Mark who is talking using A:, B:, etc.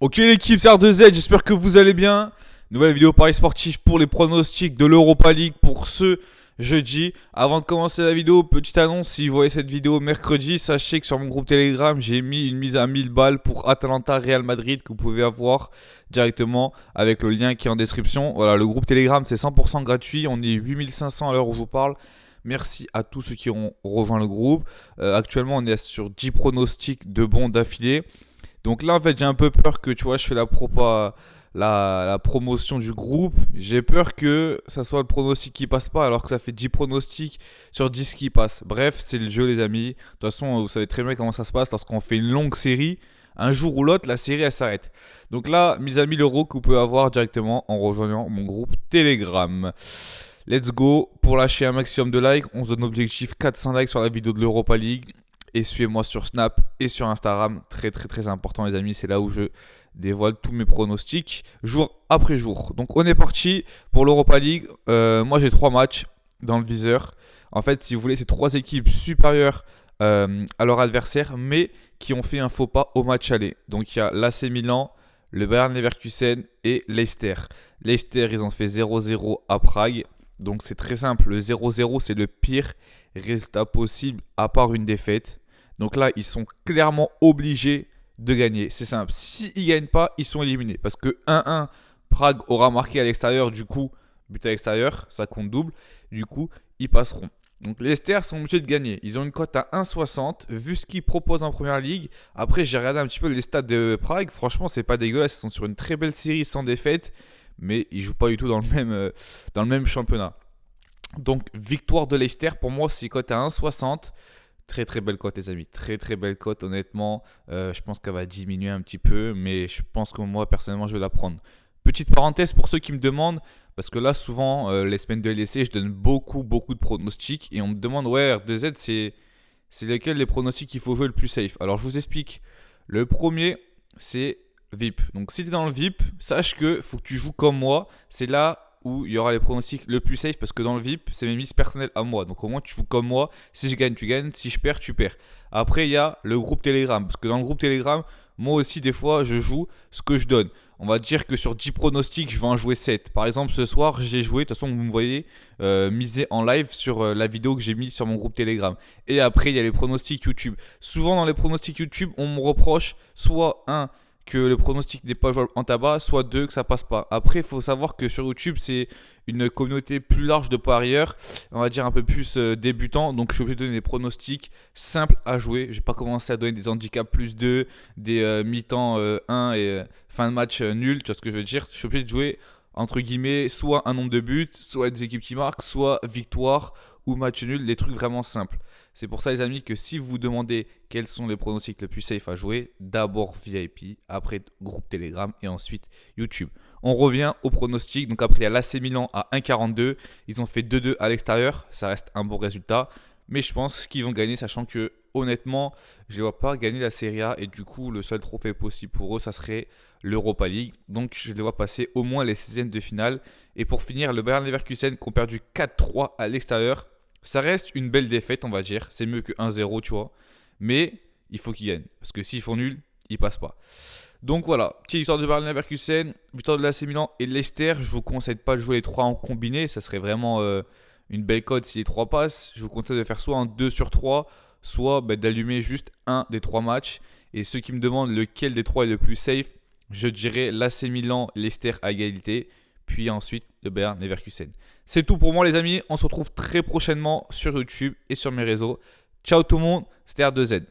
A: Ok l'équipe, c'est R2Z, j'espère que vous allez bien. Nouvelle vidéo Paris sportif pour les pronostics de l'Europa League pour ce jeudi. Avant de commencer la vidéo, petite annonce, si vous voyez cette vidéo mercredi, sachez que sur mon groupe Telegram, j'ai mis une mise à 1000 balles pour Atalanta Real Madrid que vous pouvez avoir directement avec le lien qui est en description. Voilà, le groupe Telegram c'est 100% gratuit, on est 8500 à l'heure où je vous parle. Merci à tous ceux qui ont rejoint le groupe. Actuellement, on est sur 10 pronostics de bons d'affilée. Donc là, en fait, j'ai un peu peur que, tu vois, je fais la promotion du groupe. J'ai peur que ça soit le pronostic qui passe pas, alors que ça fait 10 pronostics sur 10 qui passent. Bref, c'est le jeu, les amis. De toute façon, vous savez très bien comment ça se passe lorsqu'on fait une longue série. Un jour ou l'autre, la série, elle s'arrête. Donc là, mise à 1000 euros que vous pouvez avoir directement en rejoignant mon groupe Telegram. Let's go. Pour lâcher un maximum de likes, on se donne l'objectif 400 likes sur la vidéo de l'Europa League. Et suivez-moi sur Snap et sur Instagram. Très très très important les amis. C'est là où je dévoile tous mes pronostics jour après jour. Donc on est parti pour l'Europa League. Moi j'ai 3 matchs dans le viseur. En fait si vous voulez c'est 3 équipes supérieures à leur adversaire. Mais qui ont fait un faux pas au match aller. Donc il y a l'AC Milan, le Bayern Leverkusen et Leicester. Leicester ils ont fait 0-0 à Prague. Donc c'est très simple. Le 0-0 c'est le pire résultat possible à part une défaite. Donc là, ils sont clairement obligés de gagner. C'est simple. S'ils ne gagnent pas, ils sont éliminés. Parce que 1-1, Prague aura marqué à l'extérieur. Du coup, but à l'extérieur, ça compte double. Du coup, ils passeront. Donc les Leicester sont obligés de gagner. Ils ont une cote à 1,60. Vu ce qu'ils proposent en première ligue. Après, j'ai regardé un petit peu les stats de Prague. Franchement, c'est pas dégueulasse. Ils sont sur une très belle série sans défaite. Mais ils ne jouent pas du tout dans le même championnat. Donc, victoire de Leicester, pour moi, c'est cote à 1,60. Très très belle cote les amis, très très belle cote honnêtement. Je pense qu'elle va diminuer un petit peu, mais je pense que moi personnellement je vais la prendre. Petite parenthèse pour ceux qui me demandent, parce que là souvent les semaines de LEC je donne beaucoup de pronostics et on me demande ouais R2Z c'est lesquels les pronostics qu'il faut jouer le plus safe. Alors je vous explique, le premier c'est VIP. Donc si tu es dans le VIP, sache que faut que tu joues comme moi, c'est là où il y aura les pronostics le plus safe parce que dans le VIP, c'est mes mises personnelles à moi. Donc au moins tu joues comme moi. Si je gagne, tu gagnes. Si je perds, tu perds. Après, il y a le groupe Telegram. Parce que dans le groupe Telegram, moi aussi, des fois, je joue ce que je donne. On va dire que sur 10 pronostics, je vais en jouer 7. Par exemple, ce soir, j'ai joué, de toute façon, vous me voyez, miser en live sur la vidéo que j'ai mise sur mon groupe Telegram. Et après, il y a les pronostics YouTube. Souvent, dans les pronostics YouTube, on me reproche soit un que le pronostic n'est pas jouable en tabac, soit 2 que ça passe pas. Après, il faut savoir que sur YouTube, c'est une communauté plus large de parieurs, on va dire un peu plus débutants, donc je suis obligé de donner des pronostics simples à jouer. Je vais pas commencer à donner des handicaps plus 2, des mi-temps 1 et fin de match nul, tu vois ce que je veux dire. Je suis obligé de jouer entre guillemets soit un nombre de buts, soit des équipes qui marquent, soit victoire ou match nul, des trucs vraiment simples. C'est pour ça les amis que si vous vous demandez quels sont les pronostics les plus safe à jouer, d'abord VIP, après groupe Telegram et ensuite YouTube. On revient au pronostic, donc après il y a l'AC Milan à 1,42, ils ont fait 2-2 à l'extérieur, ça reste un bon résultat, mais je pense qu'ils vont gagner sachant que honnêtement, je ne les vois pas gagner la Serie A et du coup le seul trophée possible pour eux, ça serait l'Europa League, donc je les vois passer au moins les 16e de finale. Et pour finir, le Bayern Leverkusen qui ont perdu 4-3 à l'extérieur. Ça reste une belle défaite, on va dire. C'est mieux que 1-0, tu vois. Mais il faut qu'ils gagnent. Parce que s'ils font nul, ils passent pas. Donc voilà, petite victoire de Bayern Leverkusen, victoire de l'AC Milan et Leicester. Je vous conseille pas de jouer les 3 en combiné. Ça serait vraiment une belle cote si les 3 passent. Je vous conseille de faire soit un 2 sur 3, soit d'allumer juste un des 3 matchs. Et ceux qui me demandent lequel des 3 est le plus safe, je dirais l'AC Milan, Leicester à égalité. Puis ensuite le Bayern Leverkusen. C'est tout pour moi les amis, on se retrouve très prochainement sur YouTube et sur mes réseaux. Ciao tout le monde, c'était R2Z.